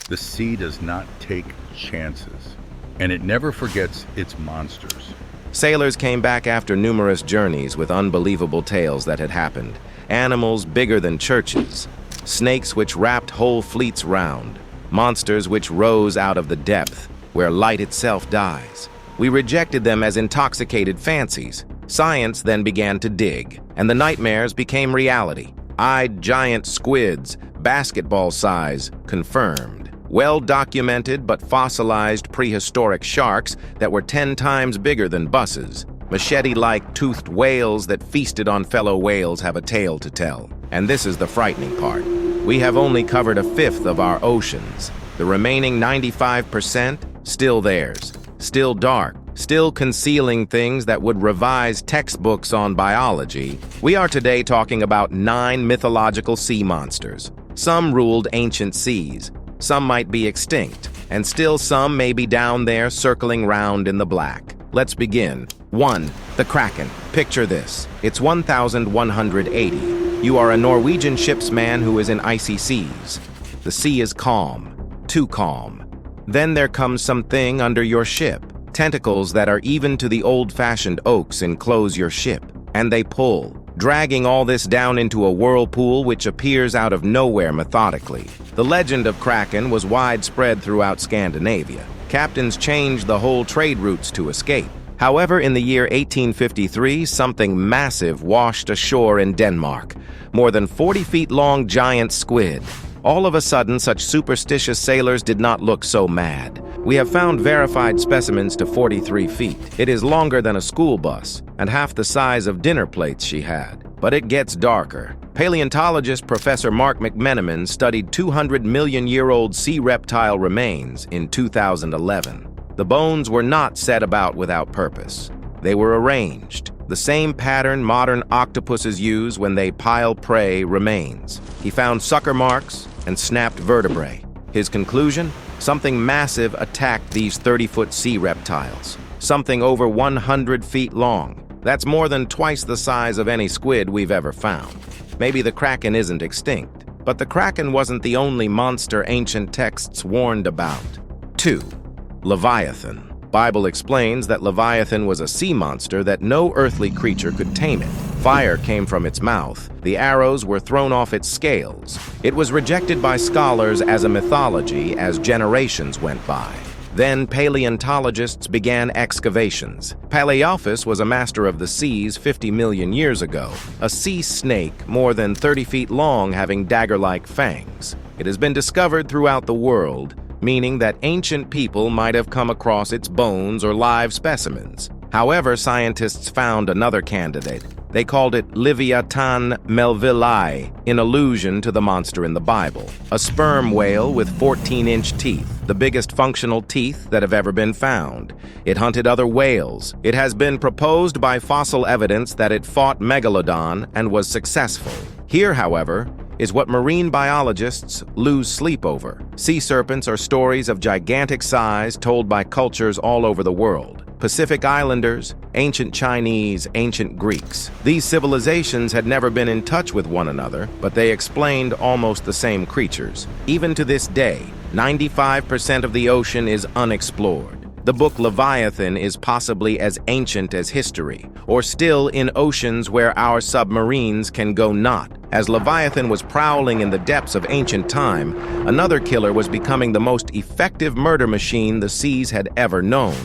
The sea does not take chances, and it never forgets its monsters. Sailors came back after numerous journeys with unbelievable tales that had happened. Animals bigger than churches, snakes which wrapped whole fleets round, monsters which rose out of the depth, where light itself dies. We rejected them as intoxicated fancies. Science then began to dig, and the nightmares became reality. Giant squids, basketball size, confirmed. Well-documented but fossilized prehistoric sharks that were 10 times bigger than buses. Machete-like toothed whales that feasted on fellow whales have a tale to tell. And this is the frightening part. We have only covered 1/5 of our oceans. The remaining 95%, still theirs. Still dark, still concealing things that would revise textbooks on biology. We are today talking about 9 mythological sea monsters. Some ruled ancient seas. Some might be extinct, and still some may be down there circling round in the black. Let's begin. 1. The Kraken. Picture this. It's 1180. You are a Norwegian ship's man who is in icy seas. The sea is calm, too calm. Then there comes something under your ship. Tentacles that are even to the old-fashioned oaks enclose your ship, and they pull, dragging all this down into a whirlpool which appears out of nowhere methodically. The legend of Kraken was widespread throughout Scandinavia. Captains changed the whole trade routes to escape. However, in the year 1853, something massive washed ashore in Denmark. More than 40 feet long giant squid. All of a sudden, such superstitious sailors did not look so mad. We have found verified specimens to 43 feet. It is longer than a school bus, and half the size of dinner plates she had. But it gets darker. Paleontologist Professor Mark McMenamin studied 200-million-year-old sea reptile remains in 2011. The bones were not set about without purpose. They were arranged. The same pattern modern octopuses use when they pile prey remains. He found sucker marks and snapped vertebrae. His conclusion? Something massive attacked these 30-foot sea reptiles. Something over 100 feet long. That's more than twice the size of any squid we've ever found. Maybe the Kraken isn't extinct, but the Kraken wasn't the only monster ancient texts warned about. 2. Leviathan. Bible explains that Leviathan was a sea monster that no earthly creature could tame it. Fire came from its mouth. The arrows were thrown off its scales. It was rejected by scholars as a mythology as generations went by. Then paleontologists began excavations. Paleophis was a master of the seas 50 million years ago, a sea snake more than 30 feet long having dagger-like fangs. It has been discovered throughout the world, meaning that ancient people might have come across its bones or live specimens. However, scientists found another candidate. They called it Livyatan melvillei, in allusion to the monster in the Bible, a sperm whale with 14-inch teeth, the biggest functional teeth that have ever been found. It hunted other whales. It has been proposed by fossil evidence that it fought Megalodon and was successful. Here, however, is what marine biologists lose sleep over. Sea serpents are stories of gigantic size told by cultures all over the world. Pacific Islanders, ancient Chinese, ancient Greeks. These civilizations had never been in touch with one another, but they explained almost the same creatures. Even to this day, 95% of the ocean is unexplored. The book Leviathan is possibly as ancient as history, or still in oceans where our submarines can go not. As Leviathan was prowling in the depths of ancient time, another killer was becoming the most effective murder machine the seas had ever known.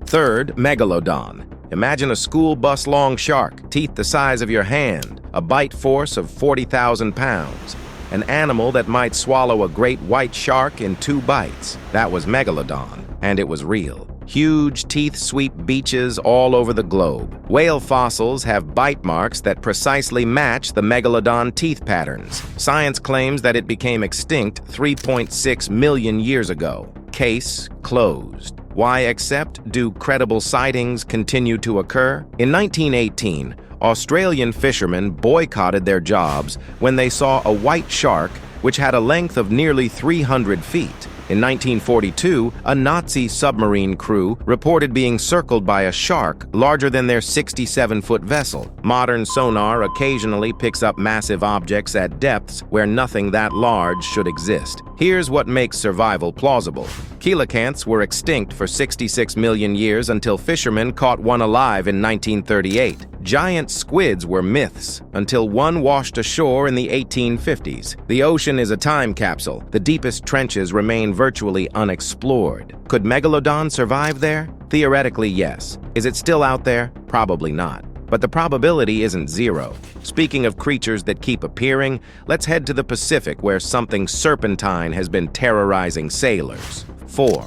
3rd, Megalodon. Imagine a school bus-long shark, teeth the size of your hand, a bite force of 40,000 pounds. An animal that might swallow a great white shark in 2 bites. That was Megalodon, and it was real. Huge teeth sweep beaches all over the globe. Whale fossils have bite marks that precisely match the Megalodon teeth patterns. Science claims that it became extinct 3.6 million years ago. Case closed. Why except do credible sightings continue to occur? In 1918, Australian fishermen boycotted their jobs when they saw a white shark which had a length of nearly 300 feet. In 1942, a Nazi submarine crew reported being circled by a shark larger than their 67-foot vessel. Modern sonar occasionally picks up massive objects at depths where nothing that large should exist. Here's what makes survival plausible. Coelacanths were extinct for 66 million years until fishermen caught one alive in 1938. Giant squids were myths until one washed ashore in the 1850s. The ocean is a time capsule. The deepest trenches remain virtually unexplored. Could Megalodon survive there? Theoretically, yes. Is it still out there? Probably not. But the probability isn't zero. Speaking of creatures that keep appearing, let's head to the Pacific where something serpentine has been terrorizing sailors. 4.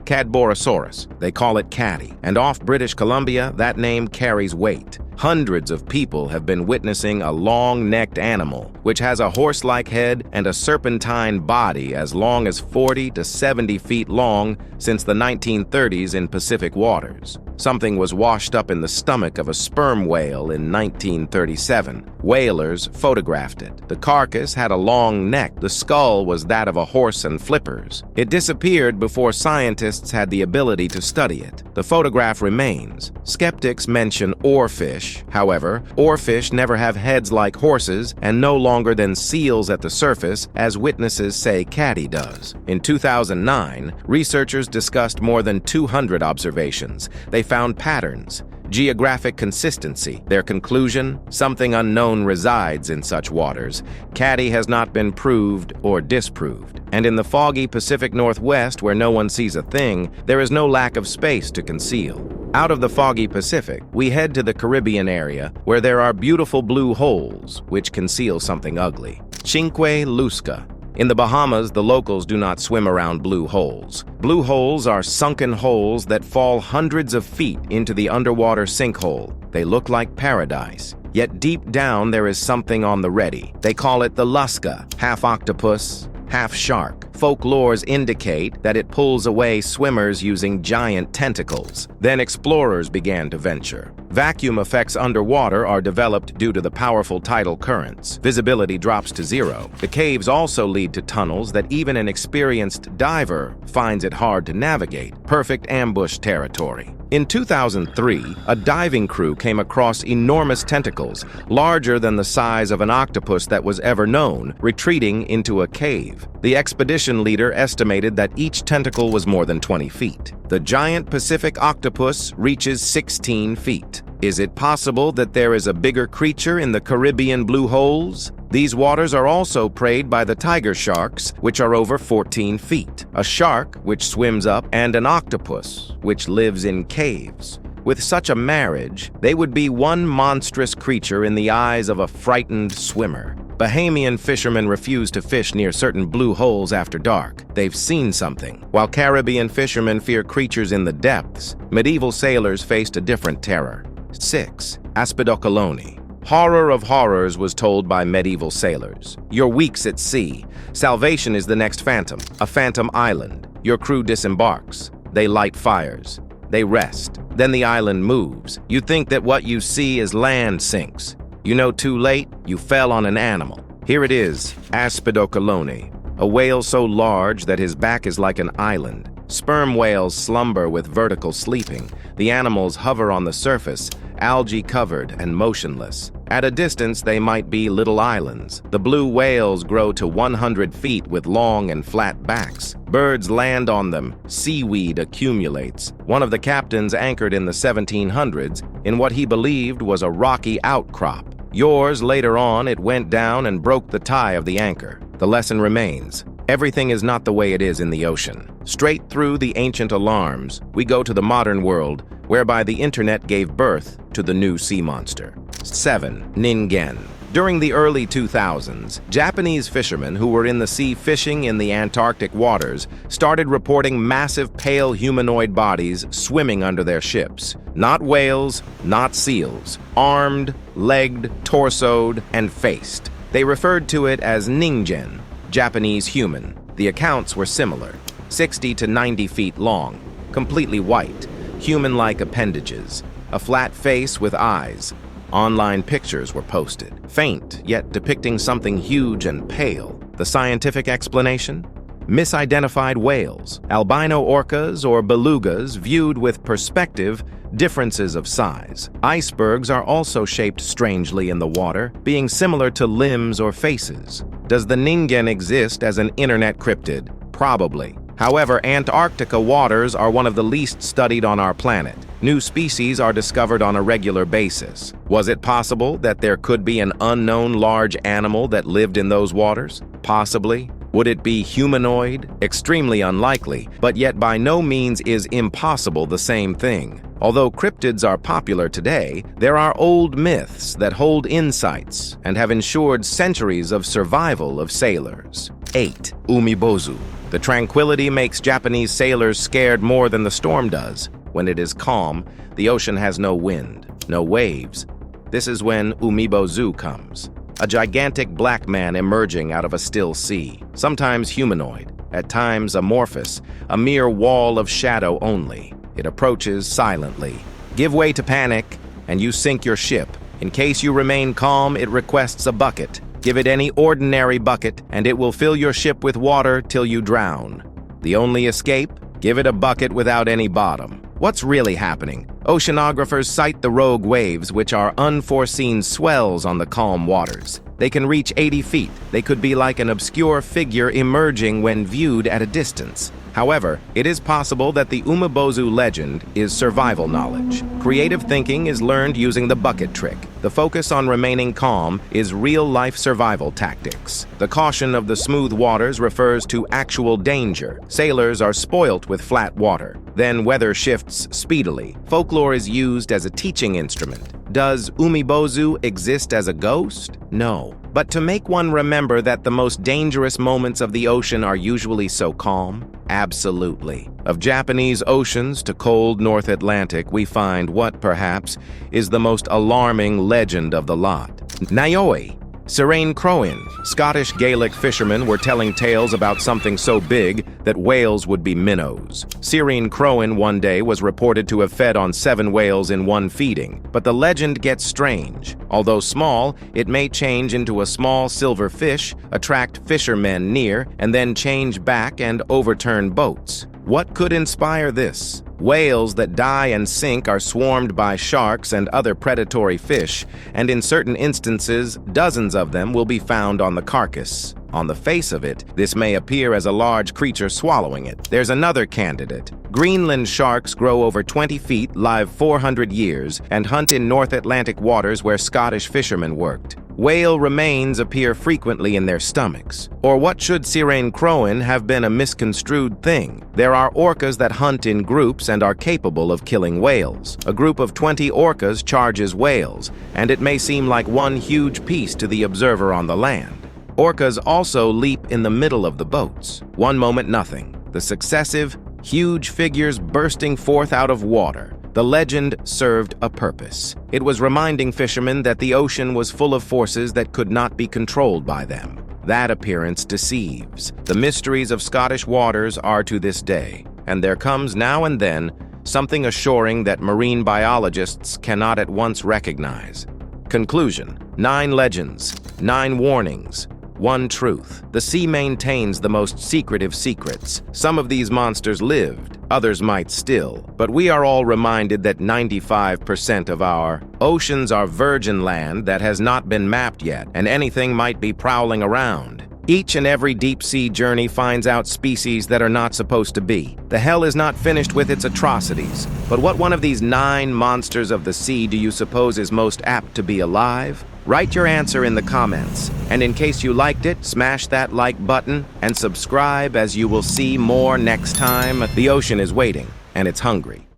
Cadborosaurus. They call it Caddy. And off British Columbia, that name carries weight. Hundreds of people have been witnessing a long-necked animal, which has a horse-like head and a serpentine body as long as 40 to 70 feet long since the 1930s in Pacific waters. Something was washed up in the stomach of a sperm whale in 1937. Whalers photographed it. The carcass had a long neck. The skull was that of a horse and flippers. It disappeared before scientists had the ability to study it. The photograph remains. Skeptics mention oarfish. However, oarfish never have heads like horses and no longer than seals at the surface, as witnesses say Caddy does. In 2009, researchers discussed more than 200 observations. They found patterns, geographic consistency. Their conclusion? Something unknown resides in such waters. Caddy has not been proved or disproved. And in the foggy Pacific Northwest, where no one sees a thing, there is no lack of space to conceal. Out of the foggy Pacific, we head to the Caribbean area, where there are beautiful blue holes, which conceal something ugly. Cinque Luska. In the Bahamas, the locals do not swim around blue holes. Blue holes are sunken holes that fall hundreds of feet into the underwater sinkhole. They look like paradise. Yet deep down there is something on the ready. They call it the Luska, half octopus, half shark. Folklores indicate that it pulls away swimmers using giant tentacles. Then explorers began to venture. Vacuum effects underwater are developed due to the powerful tidal currents. Visibility drops to zero. The caves also lead to tunnels that even an experienced diver finds it hard to navigate. Perfect ambush territory. In 2003, a diving crew came across enormous tentacles, larger than the size of an octopus that was ever known, retreating into a cave. The expedition leader estimated that each tentacle was more than 20 feet. The giant Pacific octopus reaches 16 feet. Is it possible that there is a bigger creature in the Caribbean blue holes? These waters are also preyed by the tiger sharks, which are over 14 feet, a shark, which swims up, and an octopus, which lives in caves. With such a marriage, they would be one monstrous creature in the eyes of a frightened swimmer. Bahamian fishermen refuse to fish near certain blue holes after dark. They've seen something. While Caribbean fishermen fear creatures in the depths, medieval sailors faced a different terror. 6. Aspidochelone. Horror of horrors was told by medieval sailors. You're weeks at sea. Salvation is the next phantom, a phantom island. Your crew disembarks. They light fires. They rest. Then the island moves. You think that what you see is land sinks. You know too late, you fell on an animal. Here it is, Aspidochelone, a whale so large that his back is like an island. Sperm whales slumber with vertical sleeping. The animals hover on the surface, algae-covered and motionless. At a distance, they might be little islands. The blue whales grow to 100 feet with long and flat backs. Birds land on them. Seaweed accumulates. One of the captains anchored in the 1700s in what he believed was a rocky outcrop. Yours, later on, it went down and broke the tie of the anchor. The lesson remains. Everything is not the way it is in the ocean. Straight through the ancient alarms, we go to the modern world, whereby the internet gave birth to the new sea monster. 7. Ningen. During the early 2000s, Japanese fishermen who were in the sea fishing in the Antarctic waters started reporting massive pale humanoid bodies swimming under their ships. Not whales, not seals. Armed, legged, torsoed, and faced. They referred to it as Ningen, Japanese human. The accounts were similar. 60 to 90 feet long, completely white, human-like appendages, a flat face with eyes. Online pictures were posted, faint, yet depicting something huge and pale. The scientific explanation? misidentified whales, albino orcas or belugas viewed with perspective, differences of size. Icebergs are also shaped strangely in the water, being similar to limbs or faces. Does the Ningen exist as an internet cryptid? Probably. However, Antarctica waters are one of the least studied on our planet. New species are discovered on a regular basis. Was it possible that there could be an unknown large animal that lived in those waters? Possibly. Would it be humanoid? Extremely unlikely, but yet by no means is impossible the same thing. Although cryptids are popular today, there are old myths that hold insights and have ensured centuries of survival of sailors. 8. Umi-bozu. The tranquility makes Japanese sailors scared more than the storm does. When it is calm, the ocean has no wind, no waves. This is when Umi-bozu comes. A gigantic black man emerging out of a still sea, sometimes humanoid, at times amorphous, a mere wall of shadow only. It approaches silently. Give way to panic, and you sink your ship. In case you remain calm, it requests a bucket. Give it any ordinary bucket, and it will fill your ship with water till you drown. The only escape? Give it a bucket without any bottom. What's really happening? Oceanographers cite the rogue waves, which are unforeseen swells on the calm waters. They can reach 80 feet. They could be like an obscure figure emerging when viewed at a distance. However, it is possible that the Umi-bozu legend is survival knowledge. Creative thinking is learned using the bucket trick. The focus on remaining calm is real-life survival tactics. The caution of the smooth waters refers to actual danger. Sailors are spoilt with flat water. Then weather shifts speedily. Folklore is used as a teaching instrument. Does Umi-bozu exist as a ghost? No. But to make one remember that the most dangerous moments of the ocean are usually so calm? Absolutely. Of Japanese oceans to cold North Atlantic, we find what, perhaps, is the most alarming legend of the lot. Naoi. Serene Crowin, Scottish Gaelic fishermen were telling tales about something so big that whales would be minnows. Serene Crowin one day was reported to have fed on 7 whales in one feeding, but the legend gets strange. Although small, it may change into a small silver fish, attract fishermen near, and then change back and overturn boats. What could inspire this? Whales that die and sink are swarmed by sharks and other predatory fish, and in certain instances, dozens of them will be found on the carcass. On the face of it, this may appear as a large creature swallowing it. There's another candidate. Greenland sharks grow over 20 feet, live 400 years, and hunt in North Atlantic waters where Scottish fishermen worked. Whale remains appear frequently in their stomachs. Or what should Serene Crowin have been a misconstrued thing? There are orcas that hunt in groups and are capable of killing whales. A group of 20 orcas charges whales, and it may seem like one huge piece to the observer on the land. Orcas also leap in the middle of the boats. One moment nothing. The successive, huge figures bursting forth out of water. The legend served a purpose. It was reminding fishermen that the ocean was full of forces that could not be controlled by them. That appearance deceives. The mysteries of Scottish waters are to this day, and there comes now and then something assuring that marine biologists cannot at once recognize. Conclusion: 9 legends, 9 warnings, 1 truth. The sea maintains the most secretive secrets. Some of these monsters lived, others might still, but we are all reminded that 95% of our oceans are virgin land that has not been mapped yet, and anything might be prowling around. Each and every deep-sea journey finds out species that are not supposed to be. The hell is not finished with its atrocities. But what one of these 9 monsters of the sea do you suppose is most apt to be alive? Write your answer in the comments. And in case you liked it, smash that like button and subscribe, as you will see more next time. The ocean is waiting, and it's hungry.